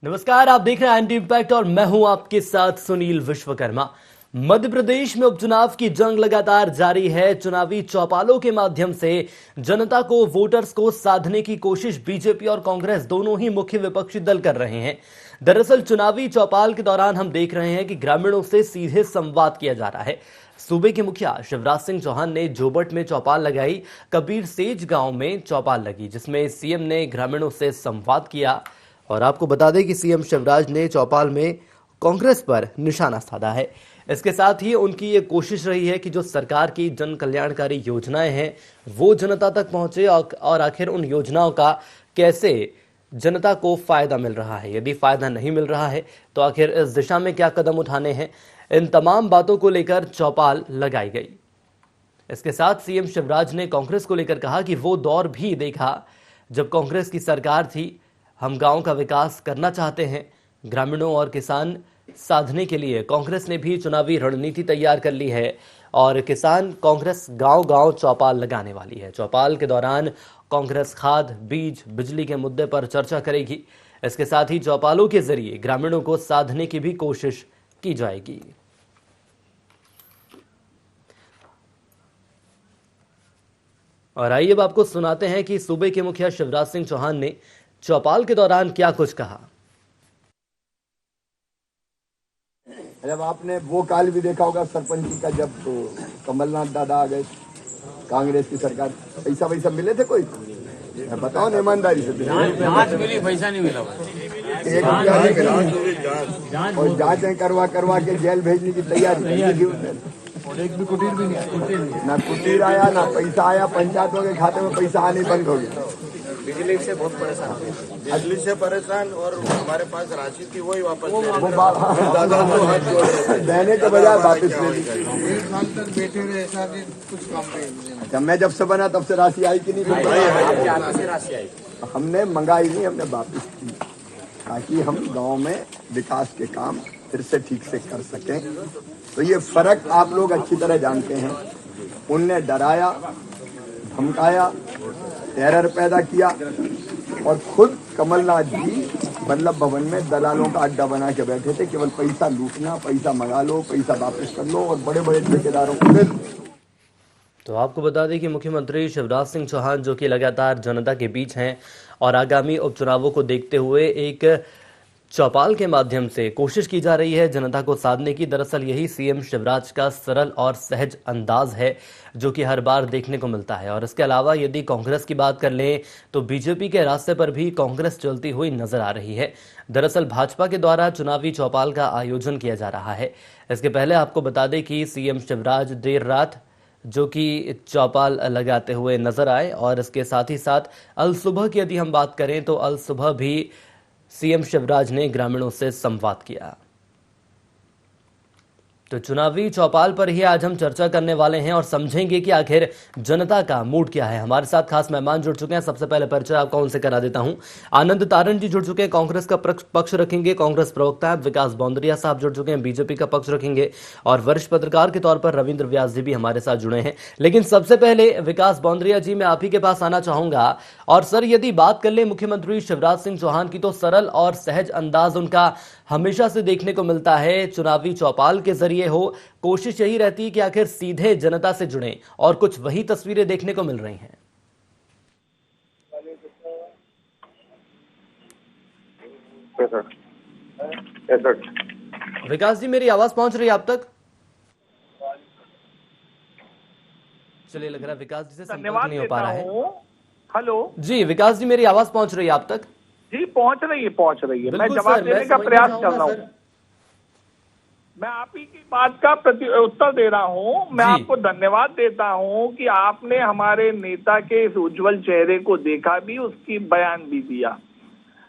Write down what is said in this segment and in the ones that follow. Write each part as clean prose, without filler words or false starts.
नमस्कार, आप देख रहे हैं एंटी इम्पैक्ट और मैं हूं आपके साथ सुनील विश्वकर्मा। मध्य प्रदेश में उपचुनाव की जंग लगातार जारी है। चुनावी चौपालों के माध्यम से जनता को, वोटर्स को साधने की कोशिश बीजेपी और कांग्रेस दोनों ही मुख्य विपक्षी दल कर रहे हैं। दरअसल चुनावी चौपाल के दौरान हम देख रहे हैं कि ग्रामीणों से सीधे संवाद किया जा रहा है। सूबे के मुखिया शिवराज सिंह चौहान ने जोबट में चौपाल लगाई। कबीर सेज गांव में चौपाल लगी, जिसमें सीएम ने ग्रामीणों से संवाद किया। और आपको बता दें कि सीएम शिवराज ने चौपाल में कांग्रेस पर निशाना साधा है। इसके साथ ही उनकी ये कोशिश रही है कि जो सरकार की जन कल्याणकारी योजनाएं हैं वो जनता तक पहुंचे और आखिर उन योजनाओं का कैसे जनता को फायदा मिल रहा है, यदि फायदा नहीं मिल रहा है तो आखिर इस दिशा में क्या कदम उठाने हैं, इन तमाम बातों को लेकर चौपाल लगाई गई। इसके साथ सीएम शिवराज ने कांग्रेस को लेकर कहा कि वो दौर भी देखा जब कांग्रेस की सरकार थी। हम गांव का विकास करना चाहते हैं। ग्रामीणों और किसान साधने के लिए कांग्रेस ने भी चुनावी रणनीति तैयार कर ली है और किसान कांग्रेस गांव-गांव चौपाल लगाने वाली है। चौपाल के दौरान कांग्रेस खाद, बीज, बिजली के मुद्दे पर चर्चा करेगी। इसके साथ ही चौपालों के जरिए ग्रामीणों को साधने की भी कोशिश की जाएगी। और आइए अब आपको सुनाते हैं कि सूबे के मुखिया शिवराज सिंह चौहान ने चौपाल के दौरान क्या कुछ कहा। जब आपने वो काल भी देखा होगा सरपंच जी का, जब तो कमलनाथ दादा आ गए, कांग्रेस की सरकार, पैसा मिले थे कोई? बताओ ना ईमानदारी से। जांच मिली, पैसा नहीं मिला, एक रुपया नहीं मिला। और जांचें करवा के जेल भेजने की तैयारी की उसने। और एक भी कुटीर भी नहीं, ना कुटीर आया ना पैसा आया। पंचायतों के खाते में पैसा आने बंद हो गया। बिजली से बहुत परेशान, बिजली से परेशान, और हमारे पास राशि थी वही वापस देने के बजाय वापस ले ली। 1.5 साल तक बैठे रहे, ऐसा भी कुछ काम पे। अच्छा, मैं जब से बना तब से राशि आई कि नहीं? राशि आई, हमने मंगाई नहीं, हमने वापस की, ताकि हम गांव में विकास के काम फिर से ठीक से कर सकें। तो ये फर्क आप लोग अच्छी तरह जानते हैं। उनने डराया, धमकाया, टेरर पैदा किया और खुद कमलनाथ जी वल्लभ भवन में दलालों का अड्डा बना के बैठे थे। केवल पैसा लूटना, पैसा मंगा लो, पैसा वापस कर लो और बड़े बड़े ठेकेदारों को दे दो। तो आपको बता दें कि मुख्यमंत्री शिवराज सिंह चौहान, जो कि लगातार जनता के बीच हैं और आगामी उपचुनावों को देखते हुए एक चौपाल के माध्यम से कोशिश की जा रही है जनता को साधने की। दरअसल यही सीएम शिवराज का सरल और सहज अंदाज है जो कि हर बार देखने को मिलता है। और इसके अलावा यदि कांग्रेस की बात कर लें तो बीजेपी के रास्ते पर भी कांग्रेस चलती हुई नजर आ रही है। दरअसल भाजपा के द्वारा चुनावी चौपाल का आयोजन किया जा रहा है। इसके पहले आपको बता दें कि सीएम शिवराज देर रात जो कि चौपाल लगाते हुए नजर आए और इसके साथ ही साथ अल सुबह की यदि हम बात करें तो अल सुबह भी सीएम शिवराज ने ग्रामीणों से संवाद किया। तो चुनावी चौपाल पर ही आज हम चर्चा करने वाले हैं और समझेंगे कि आखिर जनता का मूड क्या है। हमारे साथ खास मेहमान जुड़ चुके हैं। सबसे पहले परिचय आपका उनसे करा देता हूं। आनंद तारण जी जुड़ चुके हैं, कांग्रेस का पक्ष रखेंगे, कांग्रेस प्रवक्ता है। विकास बौंदरिया साहब जुड़ चुके हैं, बीजेपी का पक्ष रखेंगे। और वरिष्ठ पत्रकार के तौर पर रविंद्र व्यास जी भी हमारे साथ जुड़े हैं। लेकिन सबसे पहले विकास बौंदरिया जी, मैं आप ही के पास आना चाहूंगा। और सर, यदि बात कर ले मुख्यमंत्री शिवराज सिंह चौहान की, तो सरल और सहज अंदाज उनका हमेशा से देखने को मिलता है। चुनावी चौपाल के जरिए हो, कोशिश यही रहती है कि आखिर सीधे जनता से जुड़ें और कुछ वही तस्वीरें देखने को मिल रही हैं। विकास जी, मेरी आवाज पहुंच रही है आप तक? चलिए, लग रहा है विकास जी से संपर्क नहीं हो पा रहा है। हेलो जी विकास जी, मेरी आवाज पहुंच रही है आप तक? जी, पहुंच रही है। मैं जवाब देने का प्रयास कर रहा हूँ। मैं आप ही की बात का उत्तर दे रहा हूँ। मैं आपको धन्यवाद देता हूँ कि आपने हमारे नेता के इस उज्जवल चेहरे को देखा भी, उसकी बयान भी दिया।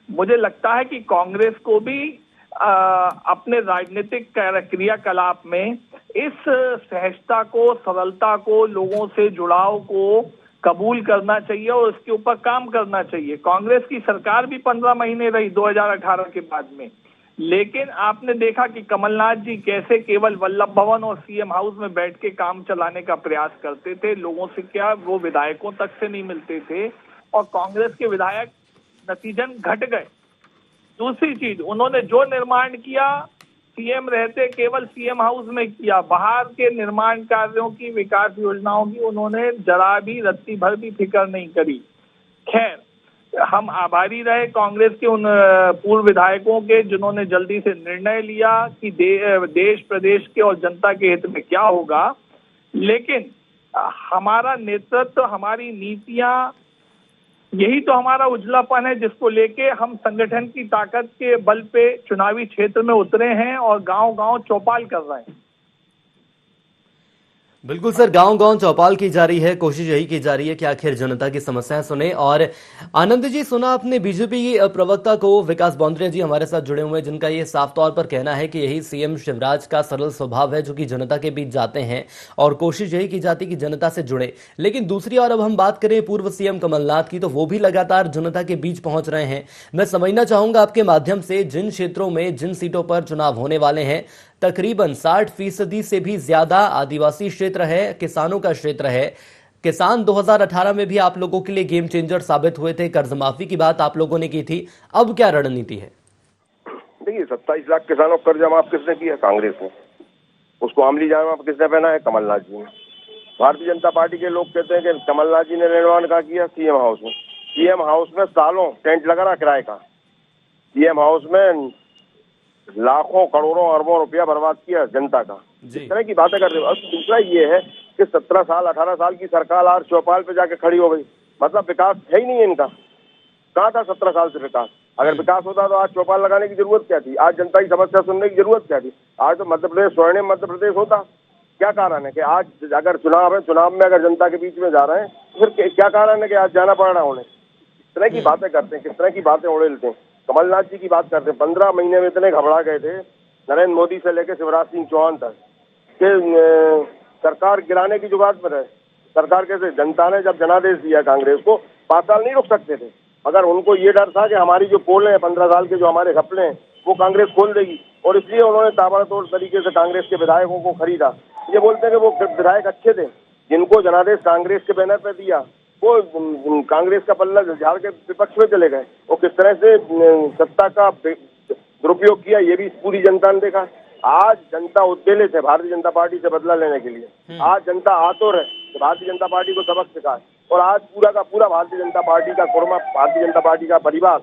मुझे लगता है कि कांग्रेस को भी अपने राजनीतिक क्रियाकलाप में इस सहजता को, सरलता को, लोगों से जुड़ाव को कबूल करना चाहिए और उसके ऊपर काम करना चाहिए। कांग्रेस की सरकार भी 15 महीने रही 2018 के बाद में, लेकिन आपने देखा कि कमलनाथ जी कैसे केवल वल्लभ भवन और सीएम हाउस में बैठ के काम चलाने का प्रयास करते थे। लोगों से क्या, वो विधायकों तक से नहीं मिलते थे और कांग्रेस के विधायक नतीजन घट गए। दूसरी चीज, उन्होंने जो निर्माण किया सीएम रहते केवल सीएम हाउस में किया, बाहर के निर्माण कार्यों की, विकास योजनाओं की उन्होंने जरा भी रत्ती भर भी फिक्र नहीं करी। खैर, हम आभारी रहे कांग्रेस के उन पूर्व विधायकों के जिन्होंने जल्दी से निर्णय लिया कि देश प्रदेश के और जनता के हित में क्या होगा। लेकिन हमारा नेतृत्व, हमारी नीतियां, यही तो हमारा उजलापन है जिसको लेके हम संगठन की ताकत के बल पे चुनावी क्षेत्र में उतरे हैं और गांव-गांव चौपाल कर रहे हैं। बिल्कुल सर, गांव-गांव चौपाल की जा रही है, कोशिश यही की जा रही है कि आखिर जनता की समस्याएं सुने। और आनंद जी, सुना आपने बीजेपी प्रवक्ता को विकास बौंद्रिया जी हमारे साथ जुड़े हुए हैं, जिनका ये साफ तौर पर कहना है कि यही सीएम शिवराज का सरल स्वभाव है, जो कि जनता के बीच जाते हैं और कोशिश यही की जाती है कि जनता से जुड़े। लेकिन दूसरी ओर अब हम बात करें पूर्व सीएम कमलनाथ की, तो वो भी लगातार जनता के बीच पहुंच रहे हैं। मैं समझना चाहूंगा आपके माध्यम से, जिन क्षेत्रों में, जिन सीटों पर चुनाव होने वाले हैं, तकरीबन 60% से भी ज्यादा आदिवासी क्षेत्र है, किसानों का क्षेत्र है। किसान 2018 में भी आप लोगों के लिए गेम चेंजर साबित हुए थे, कर्ज माफी की बात आप लोगों ने की थी। अब क्या रणनीति है? देखिए, 27 लाख किसानों को कर्ज माफ किसने किया? कांग्रेस ने। उसको अमली जामा किसने पहना है? कमलनाथ जी ने। भारतीय जनता पार्टी के लोग कहते हैं कि कमलनाथ जी ने निर्माण का किया सीएम हाउस में। सीएम हाउस में सालों टेंट लगा रहा किराए का। सीएम हाउस में लाखों करोड़ों अरबों रुपया बर्बाद किया जनता का। इस तरह की बातें कर रहे हो। अब दूसरा ये है कि 17 साल 18 साल की सरकार आज चौपाल पे जाके खड़ी हो गई, मतलब विकास है ही नहीं इनका। कहाँ था 17 साल से विकास? अगर विकास होता तो आज चौपाल लगाने की जरूरत क्या थी? आज जनता की समस्या सुनने की जरूरत क्या थी? आज तो मध्य प्रदेश स्वर्णिम मध्य प्रदेश होता। क्या कारण है कि आज अगर चुनाव है, चुनाव में अगर जनता के बीच में जा रहे हैं, तो फिर क्या कारण है कि आज जाना पड़ रहा है उन्हें? इस तरह की बातें करते हैं, किस तरह की बातें उड़ेलते हैं। कमलनाथ जी की बात करते हैं, 15 महीने में इतने घबरा गए थे नरेंद्र मोदी से लेकर शिवराज सिंह चौहान तक कि सरकार गिराने की जुगात में रहे। सरकार कैसे? जनता ने जब जनादेश दिया कांग्रेस को, 5 साल नहीं रुक सकते थे। अगर उनको ये डर था कि हमारी जो पोल है 15 साल के जो हमारे घपले हैं वो कांग्रेस खोल देगी, और इसलिए उन्होंने ताबड़तोड़ तरीके से कांग्रेस के विधायकों को खरीदा। ये बोलते हैं कि वो विधायक अच्छे थे, जिनको जनादेश कांग्रेस के बैनर पर दिया वो कांग्रेस का पल्ला झाड़ के विपक्ष में चले गए। वो किस तरह से सत्ता का दुरुपयोग किया ये भी पूरी जनता ने देखा। आज जनता उद्वेलित है भारतीय जनता पार्टी से बदला लेने के लिए। आज जनता आतुर है कि भारतीय जनता पार्टी को सबक सिखाए, और आज पूरा का पूरा भारतीय जनता पार्टी का कुर्मा, भारतीय जनता पार्टी का परिवार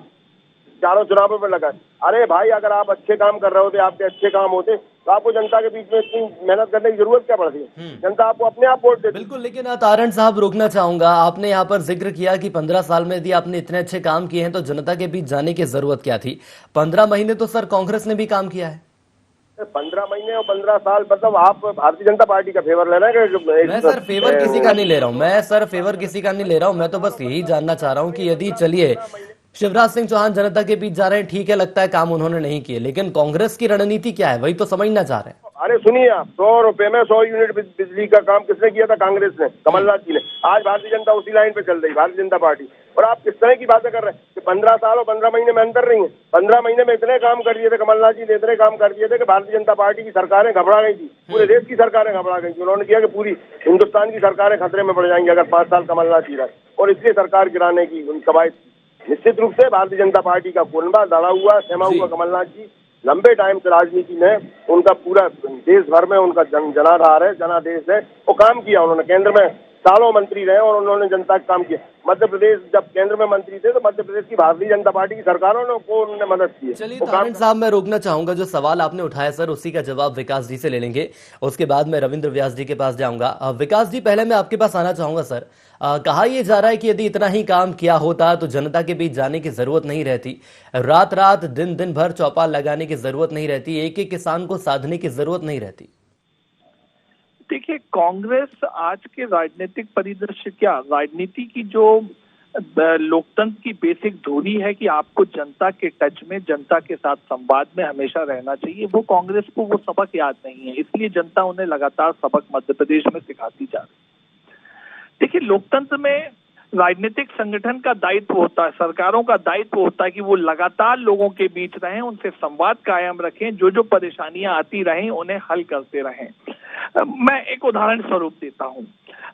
चारों चुनावों में लगा है। अरे भाई, अगर आप अच्छे काम कर रहे होते, आपके अच्छे काम होते, तो आपको जनता के बीच में इतनी मेहनत करने की जरूरत क्या पड़ती है? जनता आपको अपने आप वोट देती। बिल्कुल, लेकिन तारण साहब, रोकना चाहूंगा, आपने यहाँ पर जिक्र किया कि 15 साल में यदि आपने इतने अच्छे काम किए हैं तो जनता के बीच जाने की जरूरत क्या थी? 15 महीने तो सर कांग्रेस ने भी काम किया है। 15 महीने और 15 साल, मतलब आप भारतीय जनता पार्टी का फेवर ले रहे हैं? मैं सर फेवर किसी का नहीं ले रहा हूँ, मैं सर फेवर किसी का नहीं ले रहा हूँ। मैं तो बस यही जानना चाह रहा हूँ कि यदि, चलिए, शिवराज सिंह चौहान जनता के बीच जा रहे हैं, ठीक है, लगता है काम उन्होंने नहीं किए, लेकिन कांग्रेस की रणनीति क्या है, वही तो समझना चाह रहे हैं। अरे सुनिए, आप 100 रुपए में 100 यूनिट बिजली का काम किसने किया था? कांग्रेस ने, कमलनाथ जी ने। आज भारतीय जनता उसी लाइन पे चल रही, भारतीय जनता पार्टी। और आप किस तरह की बातें कर रहे हैं कि 15 साल और 15 महीने में अंतर नहीं है? 15 महीने में इतने काम कर दिए थे कमलनाथ जी ने, इतने काम कर दिए थे कि भारतीय जनता पार्टी की सरकारें घबरा गई थी, पूरे देश की सरकारें घबरा गई थी। उन्होंने किया कि पूरी हिंदुस्तान की सरकारें खतरे में पड़ जाएंगी अगर 5 साल कमलनाथ जी रहे, और इसलिए सरकार गिराने की उनकी कवायद। निश्चित रूप से भारतीय जनता पार्टी का कुनबा दड़ा हुआ, सहमा हुआ कमलनाथ जी लंबे टाइम से राजनीति में, उनका पूरा देश भर में उनका जनाधार है, जनादेश है। वो काम किया उन्होंने, केंद्र में सालों मंत्री रहे और उन्होंने जनता का काम किया। मध्य प्रदेश जब केंद्र में मंत्री थे तो मध्य प्रदेश की भारतीय जनता पार्टी की सरकारों ने को उन्होंने मदद की। चलिए तारण साहब, मैं रोकना चाहूंगा, जो सवाल आपने उठाया सर उसी का जवाब विकास जी से ले लेंगे, उसके बाद मैं रविंद्र व्यास जी के पास जाऊंगा। विकास जी, पहले मैं आपके पास आना चाहूंगा सर। कहा यह जा रहा है कि यदि इतना ही काम किया होता तो जनता के बीच जाने की जरूरत नहीं रहती, रात रात दिन दिन भर चौपाल लगाने की जरूरत नहीं रहती, एक एक किसान को साधने की जरूरत नहीं रहती। देखिए, कांग्रेस आज के राजनीतिक परिदृश्य, क्या राजनीति की जो लोकतंत्र की बेसिक धुरी है कि आपको जनता के टच में, जनता के साथ संवाद में हमेशा रहना चाहिए, वो कांग्रेस को वो सबक याद नहीं है। इसलिए जनता उन्हें लगातार सबक मध्य प्रदेश में सिखाती जा रही है। देखिए, लोकतंत्र में राजनीतिक संगठन का दायित्व होता है, सरकारों का दायित्व होता है कि वो लगातार लोगों के बीच रहें, उनसे संवाद कायम रखें, जो जो परेशानियां आती रहें उन्हें हल करते रहें। मैं एक उदाहरण स्वरूप देता हूं।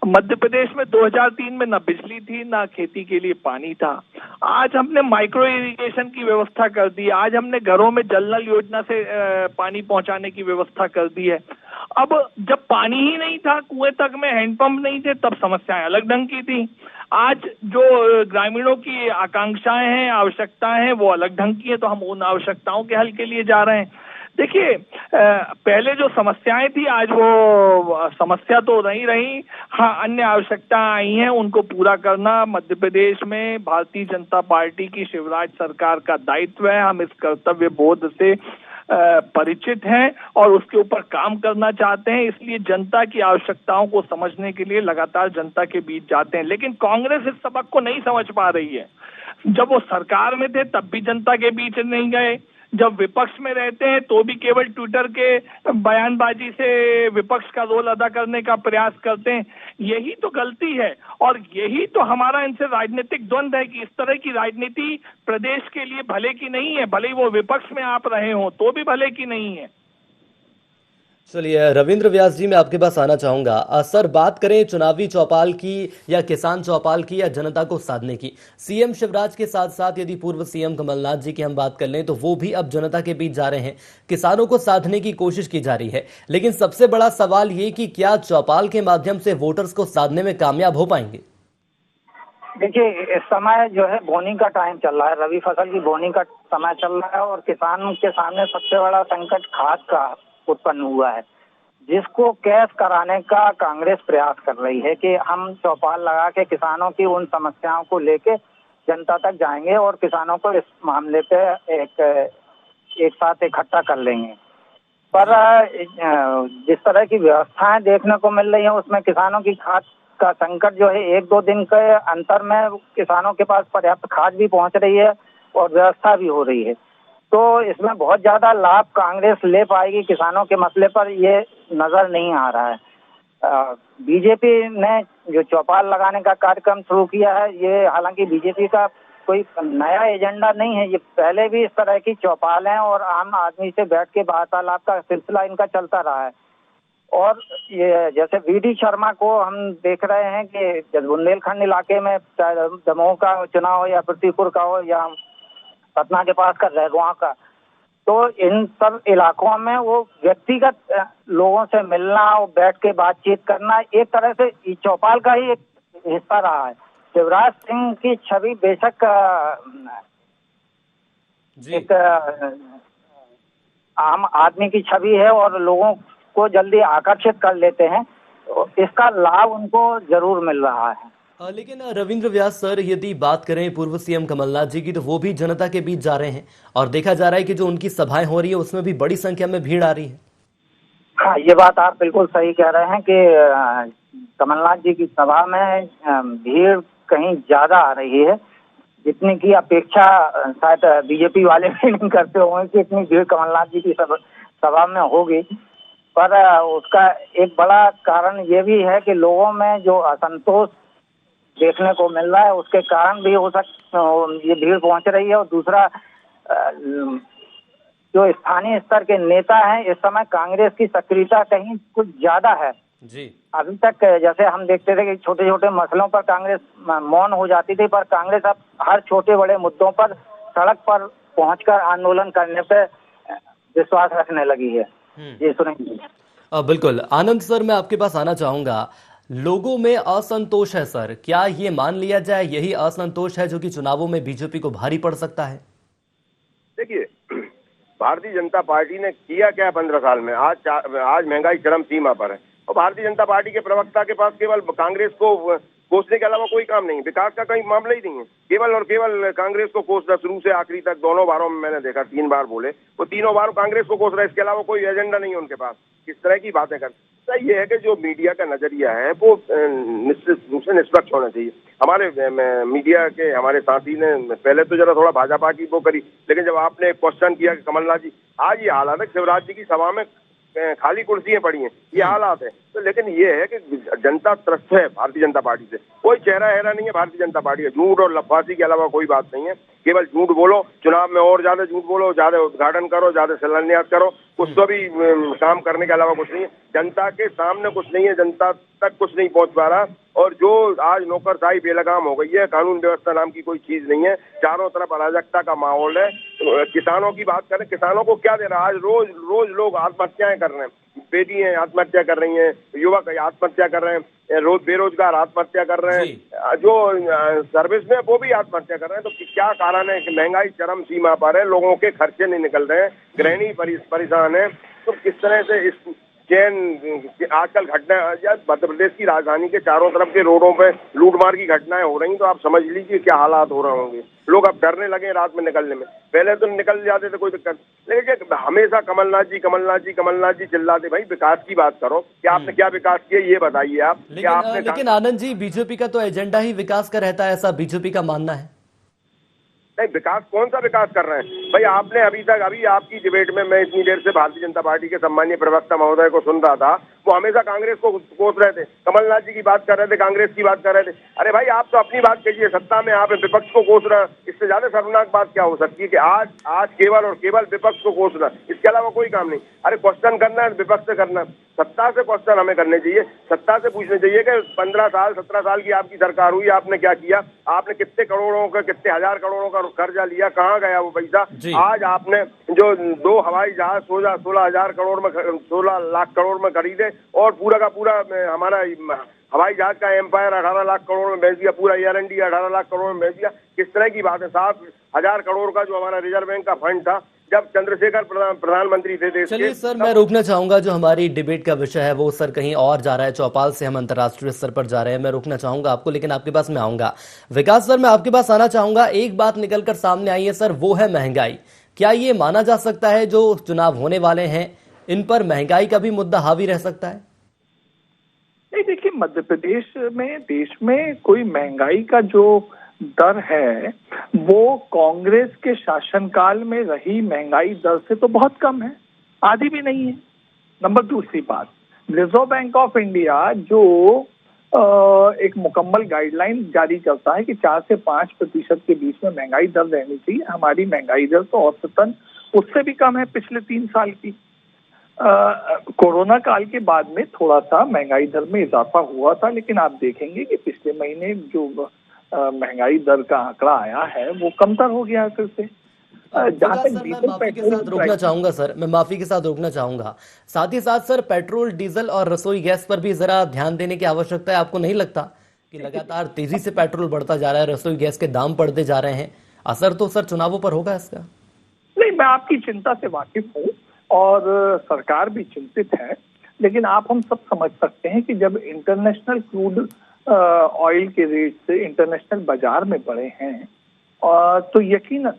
मध्य प्रदेश में 2003 में ना बिजली थी, ना खेती के लिए पानी था। आज हमने माइक्रो इरिगेशन की व्यवस्था कर दी, आज हमने घरों में जल नल योजना से पानी पहुंचाने की व्यवस्था कर दी है। अब जब पानी ही नहीं था, कुएं तक में हैंडपंप नहीं थे, तब समस्याएं अलग ढंग की थी। आज जो ग्रामीणों की आकांक्षाएं हैं, आवश्यकताएं हैं, वो अलग ढंग की है, तो हम उन आवश्यकताओं के हल के लिए जा रहे हैं। देखिए, पहले जो समस्याएं थी, आज वो समस्या तो नहीं रही। हाँ, अन्य आवश्यकताएं आई हैं, उनको पूरा करना मध्य प्रदेश में भारतीय जनता पार्टी की शिवराज सरकार का दायित्व है। हम इस कर्तव्य बोध से परिचित हैं और उसके ऊपर काम करना चाहते हैं। इसलिए जनता की आवश्यकताओं को समझने के लिए लगातार जनता के बीच जाते हैं। लेकिन कांग्रेस इस सबक को नहीं समझ पा रही है। जब वो सरकार में थे तब भी जनता के बीच नहीं गए, जब विपक्ष में रहते हैं तो भी केवल ट्विटर के बयानबाजी से विपक्ष का रोल अदा करने का प्रयास करते हैं। यही तो गलती है और यही तो हमारा इनसे राजनीतिक द्वंद्व है कि इस तरह की राजनीति प्रदेश के लिए भले की नहीं है। भले ही वो विपक्ष में आप रहे हो तो भी भले की नहीं है। चलिए रविंद्र व्यास जी, मैं आपके पास आना चाहूंगा। सर, बात करें चुनावी चौपाल की या किसान चौपाल की या जनता को साधने की, सीएम शिवराज के साथ साथ यदि पूर्व सीएम कमलनाथ जी की हम बात कर लें तो वो भी अब जनता के बीच जा रहे हैं, किसानों को साधने की कोशिश की जा रही है। लेकिन सबसे बड़ा सवाल ये कि क्या चौपाल के माध्यम से वोटर्स को साधने में कामयाब हो पाएंगे? देखिए, इस समय जो है बोनी का टाइम चल रहा है, रबी फसल की बोनी का समय चल रहा है और किसानों के सामने सबसे बड़ा संकट खाद का उत्पन्न हुआ है, जिसको कैश कराने का कांग्रेस प्रयास कर रही है कि हम चौपाल लगा के किसानों की उन समस्याओं को लेके जनता तक जाएंगे और किसानों को इस मामले पे एक साथ इकट्ठा कर लेंगे। पर जिस तरह की व्यवस्थाएं देखने को मिल रही है उसमें किसानों की खाद का संकट जो है 1-2 दिन के अंतर में किसानों के पास पर्याप्त खाद भी पहुंच रही है और व्यवस्था भी हो रही है। तो इसमें बहुत ज्यादा लाभ कांग्रेस ले पाएगी किसानों के मसले पर, ये नजर नहीं आ रहा है। बीजेपी ने जो चौपाल लगाने का कार्यक्रम शुरू किया है, ये हालांकि बीजेपी का कोई नया एजेंडा नहीं है, ये पहले भी इस तरह की चौपाल है और आम आदमी से बैठ के वार्तालाप का सिलसिला इनका चलता रहा है। और ये जैसे वीडी शर्मा को हम देख रहे हैं कि बुंदेलखंड इलाके में, चाहे दमोह का चुनाव हो या पृथ्वीपुर का हो या पटना के पास का रहगुआ का, तो इन सब इलाकों में वो व्यक्तिगत लोगों से मिलना और बैठ के बातचीत करना एक तरह से चौपाल का ही एक हिस्सा रहा है। शिवराज सिंह की छवि बेशक एक आम आदमी की छवि है और लोगों को जल्दी आकर्षित कर लेते हैं, तो इसका लाभ उनको जरूर मिल रहा है। लेकिन रविंद्र व्यास सर, यदि बात करें पूर्व सीएम कमलनाथ जी की, तो वो भी जनता के बीच जा रहे हैं और देखा जा रहा है कि जो उनकी सभाएं हो रही है उसमें भी बड़ी संख्या में भीड़ आ रही है। हाँ, ये बात आप बिल्कुल सही कह रहे हैं कि कमलनाथ जी की सभा में भीड़ कहीं ज्यादा आ रही है, जितनी की अपेक्षा शायद बीजेपी वाले भी नहीं करते होंगे कि इतनी भीड़ कमलनाथ जी की सभा में होगी। पर उसका एक बड़ा कारण ये भी है कि लोगों में जो असंतोष देखने को मिल रहा है उसके कारण भी हो सकता ये भीड़ पहुंच रही है। और दूसरा, जो स्थानीय स्तर के नेता हैं, इस समय कांग्रेस की सक्रियता कहीं कुछ ज्यादा है जी। अभी तक जैसे हम देखते थे कि छोटे छोटे मसलों पर कांग्रेस मौन हो जाती थी, पर कांग्रेस अब हर छोटे बड़े मुद्दों पर सड़क पर पहुंचकर आंदोलन करने पे विश्वास रखने लगी है। ये सुनेंगे। बिल्कुल आनंद सर, मैं आपके पास आना चाहूंगा। लोगों में असंतोष है सर, क्या ये मान लिया जाए यही असंतोष है जो कि चुनावों में बीजेपी को भारी पड़ सकता है? देखिए, भारतीय जनता पार्टी ने किया क्या 15 साल में? आज महंगाई चरम सीमा पर है और भारतीय जनता पार्टी के प्रवक्ता के पास केवल कांग्रेस को कोसने के अलावा कोई काम नहीं, विकास का कोई मामला ही नहीं है। केवल और केवल कांग्रेस को कोसना, शुरू से आखिरी तक दोनों बारों में मैंने देखा, 3 बार बोले, वो तीनों बार कांग्रेस को कोस रहा है, इसके अलावा कोई एजेंडा नहीं है उनके पास। किस तरह की बातें करते? तो ये है कि जो मीडिया का नजरिया है वो निश्चित रूप से निष्पक्ष होना चाहिए। हमारे मीडिया के हमारे साथी ने पहले तो जरा थोड़ा भाजपा की वो करी, लेकिन जब आपने क्वेश्चन किया कि कमलनाथ जी, आज ये हालात है शिवराज जी की सभा में खाली कुर्सियां पड़ी हैं, ये हालात है। तो लेकिन ये है कि जनता त्रस्त है भारतीय जनता पार्टी से, कोई चेहरा हेरा नहीं है भारतीय जनता पार्टी का। झूठ और लफासी के अलावा कोई बात नहीं है, केवल झूठ बोलो, चुनाव में और ज्यादा झूठ बोलो, ज्यादा उद्घाटन करो, ज्यादा शिलान्यास करो, उसको भी काम करने के अलावा कुछ नहीं है। जनता के सामने कुछ नहीं है, जनता तक कुछ नहीं पहुंच पा रहा। और जो आज नौकरशाही बेलगाम हो गई है, कानून व्यवस्था नाम की कोई चीज नहीं है, चारों तरफ अराजकता का माहौल है। किसानों की बात करें, किसानों को क्या दे रहा है? आज रोज रोज लोग आत्महत्याएं कर रहे हैं, बेटियां आत्महत्या कर रही हैं, युवक आत्महत्या कर रहे हैं, रोज बेरोजगार आत्महत्या कर रहे हैं, जो सर्विस में वो भी आत्महत्या कर रहे हैं। तो क्या कारण है कि महंगाई चरम सीमा पर है, लोगों के खर्चे नहीं निकल रहे हैं, गृहिणी परेशान है। तो किस तरह से इस चैन आजकल घटनाएं, मध्य प्रदेश की राजधानी के चारों तरफ के रोडों पे लूटमार की घटनाएं हो रही, तो आप समझ लीजिए क्या हालात हो रहे होंगे। लोग अब डरने लगे रात में निकलने में, पहले तो निकल जाते थे कोई दिक्कत, लेकिन हमेशा कमलनाथ जी कमलनाथ जी कमलनाथ जी चिल्लाते। भाई विकास की बात करो, कि आपने क्या विकास किया ये बताइए आप। लेकिन आनंद जी, बीजेपी का तो एजेंडा ही विकास का रहता है, ऐसा बीजेपी का मानना है। नहीं, विकास कौन सा विकास कर रहे हैं भाई? आपने अभी आपकी डिबेट में मैं इतनी देर से भारतीय जनता पार्टी के सम्मानीय प्रवक्ता महोदय को सुन रहा था, वो हमेशा कांग्रेस को कोस रहे थे, कमलनाथ जी की बात कर रहे थे, कांग्रेस की बात कर रहे थे। अरे भाई आप तो अपनी बात कीजिए, सत्ता में आप विपक्ष को कोस रहे हैं, इससे ज्यादा शर्मनाक बात क्या हो सकती है कि आज केवल और केवल विपक्ष को कोसना, इसके अलावा कोई काम नहीं। अरे क्वेश्चन करना है विपक्ष से करना, सत्ता से क्वेश्चन हमें करने चाहिए, सत्ता से पूछने चाहिए कि 15 साल 17 साल की आपकी सरकार हुई, आपने क्या किया, आपने कितने करोड़ों का, कितने हजार करोड़ों का कर्जा लिया, कहाँ गया वो पैसा? आज आपने जो 2 हवाई जहाज 16 लाख करोड़ में खरीदे और पूरा का पूरा हमारा हवाई जहाज का एम्पायर 18 लाख करोड़ में बेच दिया, पूरा एयर इंडिया 18 लाख करोड़ में बेच दिया। किस तरह की बात है? 7,000 करोड़ का जो हमारा रिजर्व बैंक का फंड था जब चंद्रशेखर प्रधानमंत्री थे देश के। चलिए सर, मैं रोकना चाहूंगा, जो हमारी डिबेट का विषय है वो सर कहीं और जा रहा है, चौपाल से हम अंतर्राष्ट्रीय स्तर पर जा रहे हैं। मैं रोकना चाहूंगा आपको, लेकिन आपके पास मैं आऊंगा। विकास सर, मैं आपके पास आना चाहूंगा। एक बात निकलकर सामने आई है सर, वो है महंगाई। क्या ये माना जा सकता है जो चुनाव होने वाले हैं इन पर महंगाई का भी मुद्दा हावी रह सकता है? नहीं, देखिए मध्य प्रदेश में, देश में कोई महंगाई का जो दर है वो कांग्रेस के शासनकाल में रही महंगाई दर से तो बहुत कम है, आधी भी नहीं है। नंबर दूसरी बात, रिजर्व बैंक ऑफ इंडिया जो एक मुकम्मल गाइडलाइन जारी करता है कि 4 से 5% के बीच में महंगाई दर रहनी चाहिए। हमारी महंगाई दर तो औसतन उससे भी कम है पिछले 3 साल की। कोरोना काल के बाद में थोड़ा सा महंगाई दर में इजाफा हुआ था, लेकिन आप देखेंगे कि पिछले महीने जो महंगाई दर का आंकड़ा आया है वो कमतर हो गया फिर से। जहां तक मैं माफी के साथ रोकना चाहूंगा सर, मैं माफी के साथ रोकना चाहूंगा। साथ ही साथ सर, पेट्रोल, डीजल और रसोई गैस पर भी जरा ध्यान देने की आवश्यकता है। आपको नहीं लगता कि लगातार तेजी से पेट्रोल बढ़ता जा रहा है, रसोई गैस के दाम बढ़ते जा रहे हैं, असर तो सर चुनावों पर होगा इसका? नहीं, मैं आपकी चिंता से वाकिफ हूँ और सरकार भी चिंतित है, लेकिन हम सब समझ सकते हैं कि जब इंटरनेशनल क्रूड ऑयल के रेट से इंटरनेशनल बाजार में बढ़े हैं तो यकीनन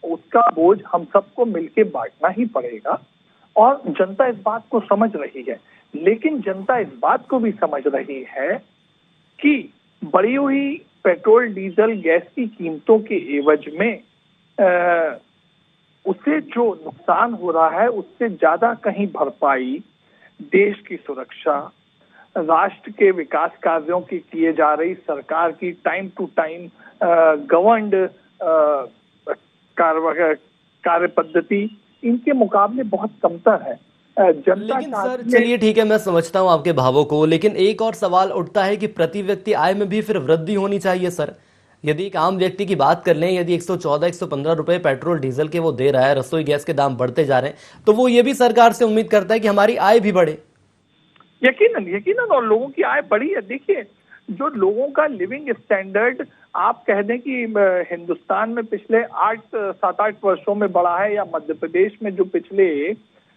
उसका बोझ हम सबको मिलके बांटना ही पड़ेगा। और जनता इस बात को समझ रही है, लेकिन जनता इस बात को भी समझ रही है कि बढ़ी हुई पेट्रोल, डीजल, गैस की कीमतों के एवज में उसे जो नुकसान हो रहा है उससे ज्यादा कहीं भरपाई देश की सुरक्षा, राष्ट्र के विकास कार्यों की किए जा रही सरकार की टाइम टू टाइम गवर्नड कार्य पद्धति, इनके मुकाबले बहुत कमतर है। जनता लेकिन सर चलिए ठीक है, मैं समझता हूं आपके भावों को, लेकिन एक और सवाल उठता है कि प्रति व्यक्ति आय में भी फिर वृद्धि होनी चाहिए सर। यदि एक आम व्यक्ति की बात कर लें, यदि 114-115 रुपए पेट्रोल डीजल के वो दे रहा है, रसोई गैस के दाम बढ़ते जा रहे हैं, तो वो ये भी सरकार से उम्मीद करता है कि हमारी आय भी बढ़े। यकीनन और लोगों की आय बढ़ी है। देखिए, जो लोगों का लिविंग स्टैंडर्ड आप कह दें कि हिंदुस्तान में पिछले 7-8 वर्षों में बढ़ा है, या मध्य प्रदेश में जो पिछले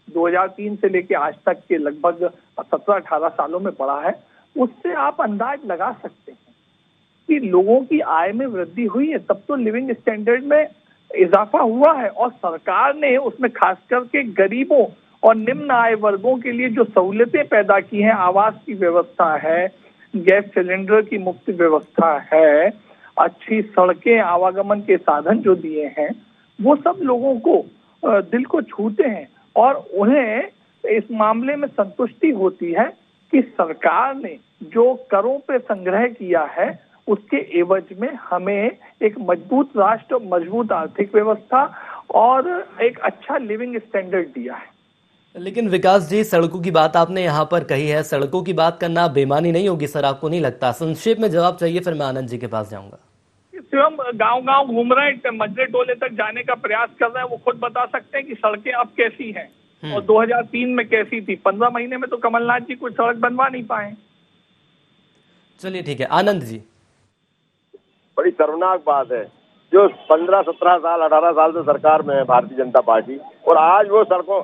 2003 से लेके आज तक के लगभग 17-18 सालों में बढ़ा है, उससे आप अंदाज लगा सकते हैं कि लोगों की आय में वृद्धि हुई है, तब तो लिविंग स्टैंडर्ड में इजाफा हुआ है। और सरकार ने उसमें खास करके गरीबों और निम्न आय वर्गों के लिए जो सहूलियतें पैदा की हैं, आवास की व्यवस्था है, गैस सिलेंडर की मुफ्त व्यवस्था है, अच्छी सड़कें, आवागमन के साधन जो दिए हैं, वो सब लोगों को दिल को छूते हैं और उन्हें इस मामले में संतुष्टि होती है कि सरकार ने जो करों पे संग्रह किया है उसके एवज में हमें एक मजबूत राष्ट्र, मजबूत आर्थिक व्यवस्था और एक अच्छा लिविंग स्टैंडर्ड दिया है। लेकिन विकास जी, सड़कों की बात आपने यहाँ पर कही है, सड़कों की बात करना बेईमानी नहीं होगी सर, आपको नहीं लगता? संक्षेप में जवाब चाहिए, फिर मैं आनंद जी के पास जाऊंगा। स्वयं गांव-गांव घूम रहे हैं, मजरे टोले तक जाने का प्रयास कर रहे हैं, वो खुद बता सकते हैं कि सड़कें अब कैसी हैं और 2003 में कैसी थी। 15 महीने में तो कमलनाथ जी कोई सड़क बनवा नहीं पाए। चलिए ठीक है, आनंद जी। बड़ी शर्मनाक बात है, जो 15, 17 साल, 18 साल से सरकार में है भारतीय जनता पार्टी, और आज वो सड़कों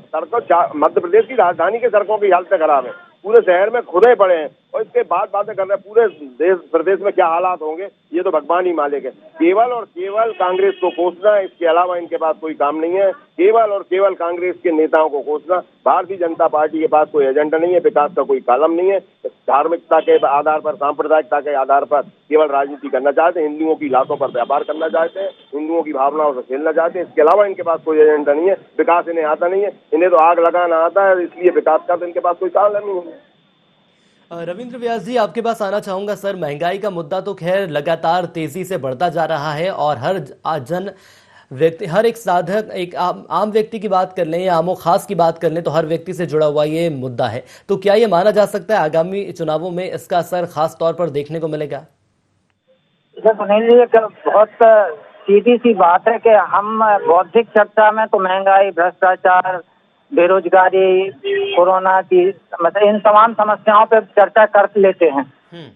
मध्य प्रदेश की राजधानी के सड़कों की हालत खराब है, पूरे शहर में खुदे पड़े हैं, और इसके बाद बातें कर रहे हैं पूरे देश प्रदेश में क्या हालात होंगे ये तो भगवान ही मालिक है। केवल और केवल कांग्रेस को कोसना है, इसके अलावा इनके पास कोई काम नहीं है। केवल और केवल कांग्रेस के नेताओं को कोसना। भारतीय जनता पार्टी के पास कोई एजेंडा नहीं है, विकास का कोई कालम नहीं है। धार्मिकता के आधार पर, सांप्रदायिकता के आधार पर केवल राजनीति करना चाहते हैं, हिंदुओं की लाशों पर व्यापार करना चाहते हैं, हिंदुओं की भावनाओं से खेलना चाहते हैं। इसके अलावा इनके पास कोई एजेंडा नहीं है। विकास इन्हें आता नहीं है, इन्हें तो आग लगाना आता है, इसलिए विकास का तो इनके पास कोई काम नहीं है। रविंद्र व्यास जी, आपके पास आना चाहूंगा सर। महंगाई का मुद्दा तो खैर लगातार तेजी से बढ़ता जा रहा है और हर एक साधक, एक आम व्यक्ति की बात कर लें या आमो खास की बात कर लें तो हर व्यक्ति से जुड़ा हुआ ये मुद्दा है। तो क्या ये माना जा सकता है आगामी चुनावों में इसका असर खास तौर पर देखने को मिलेगा? सुनील जी, एक बहुत सीधी सी बात है कि हम बौद्धिक चर्चा में तो महंगाई, भ्रष्टाचार, बेरोजगारी, कोरोना की मतलब इन तमाम समस्याओं पर चर्चा कर लेते हैं,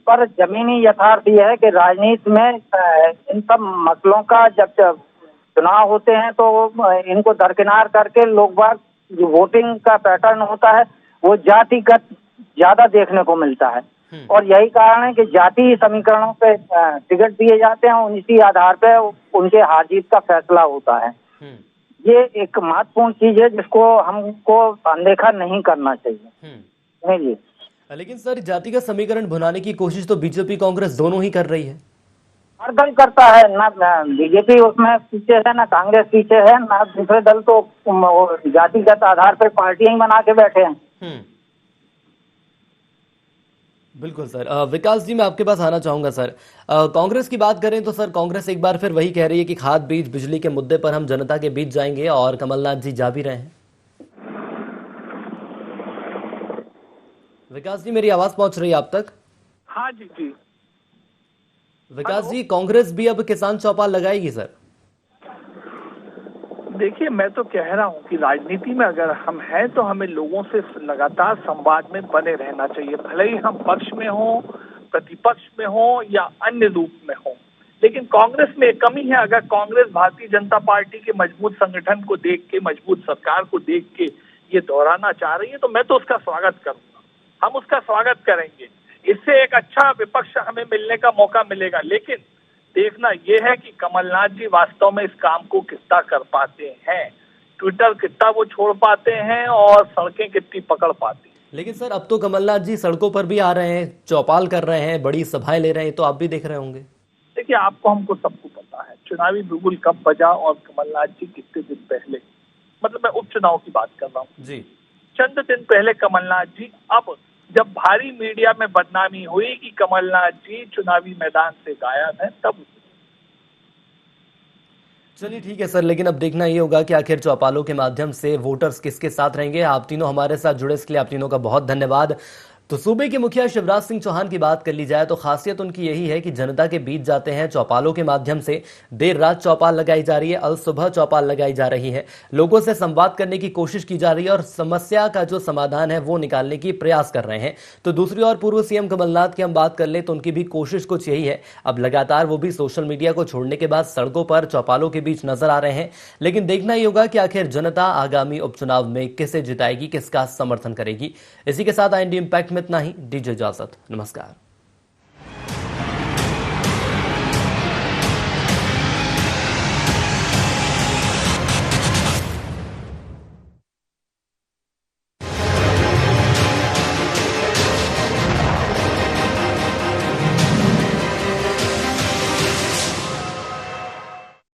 पर जमीनी यथार्थ यह है कि राजनीति में इन सब मसलों का जब चुनाव होते हैं तो इनको दरकिनार करके लोग बाग जो वोटिंग का पैटर्न होता है वो जातिगत ज्यादा देखने को मिलता है, और यही कारण है कि जातीय समीकरणों पे टिकट दिए जाते हैं, उसी आधार पे उनके हार जीत का फैसला होता है। ये एक महत्वपूर्ण चीज है जिसको हमको अनदेखा नहीं करना चाहिए। नहीं जी, लेकिन सर जातिगत समीकरण भुनाने की कोशिश तो बीजेपी कांग्रेस दोनों ही कर रही है। हर दल करता है ना, बीजेपी उसमें पीछे है ना कांग्रेस पीछे है ना, दूसरे दल तो जातिगत आधार पर पार्टियां ही बना के बैठे हैं। बिल्कुल सर। विकास जी, मैं आपके पास आना चाहूंगा सर। कांग्रेस की बात करें तो सर कांग्रेस एक बार फिर वही कह रही है कि खाद, बीज, बिजली के मुद्दे पर हम जनता के बीच जाएंगे, और कमलनाथ जी जा भी रहे हैं। विकास जी, मेरी आवाज पहुंच रही है आप तक? हाँ जी जी। विकास जी, कांग्रेस भी अब किसान चौपाल लगाएगी सर? देखिए, मैं तो कह रहा हूँ कि राजनीति में अगर हम हैं तो हमें लोगों से लगातार संवाद में बने रहना चाहिए, भले ही हम पक्ष में हो, प्रतिपक्ष में हो या अन्य रूप में हो। लेकिन कांग्रेस में एक कमी है, अगर कांग्रेस भारतीय जनता पार्टी के मजबूत संगठन को देख के, मजबूत सरकार को देख के ये दोहराना चाह रही है तो मैं तो उसका स्वागत करूंगा, हम उसका स्वागत करेंगे। इससे एक अच्छा विपक्ष हमें मिलने का मौका मिलेगा। लेकिन देखना यह है कि कमलनाथ जी वास्तव में इस काम को कितना कर पाते हैं, ट्विटर कितना वो छोड़ पाते हैं और सड़कें कितनी पकड़ पाती हैं। लेकिन सर अब तो कमलनाथ जी सड़कों पर भी आ रहे हैं, चौपाल कर रहे हैं, बड़ी सभाएं ले रहे हैं, तो आप भी देख रहे होंगे। देखिए, आपको हमको सबको पता है चुनावी बिगुल कब बजा, और कमलनाथ जी कितने दिन पहले, मतलब मैं उपचुनाव की बात कर रहा हूँ जी, चंद दिन पहले कमलनाथ जी, अब जब भारी मीडिया में बदनामी हुई कि कमलनाथ जी चुनावी मैदान से गायब है, तब। चलिए ठीक है सर, लेकिन अब देखना ये होगा कि आखिर चौपालों के माध्यम से वोटर्स किसके साथ रहेंगे। आप तीनों हमारे साथ जुड़े, इसके लिए आप तीनों का बहुत धन्यवाद। तो सूबे के मुखिया शिवराज सिंह चौहान की बात कर ली जाए तो खासियत उनकी यही है कि जनता के बीच जाते हैं चौपालों के माध्यम से। देर रात चौपाल लगाई जा रही है, अल सुबह चौपाल लगाई जा रही है, लोगों से संवाद करने की कोशिश की जा रही है और समस्या का जो समाधान है वो निकालने की प्रयास कर रहे हैं। तो दूसरी ओर पूर्व सीएम कमलनाथ की हम बात कर ले तो उनकी भी कोशिश कुछ यही है। अब लगातार वो भी सोशल मीडिया को छोड़ने के बाद सड़कों पर चौपालों के बीच नजर आ रहे हैं, लेकिन देखना ये होगा कि आखिर जनता आगामी उपचुनाव में किसे जिताएगी, किसका समर्थन करेगी। इसी के साथ IND इम्पैक्ट में इतना ही। दीजिए इजाजत, नमस्कार।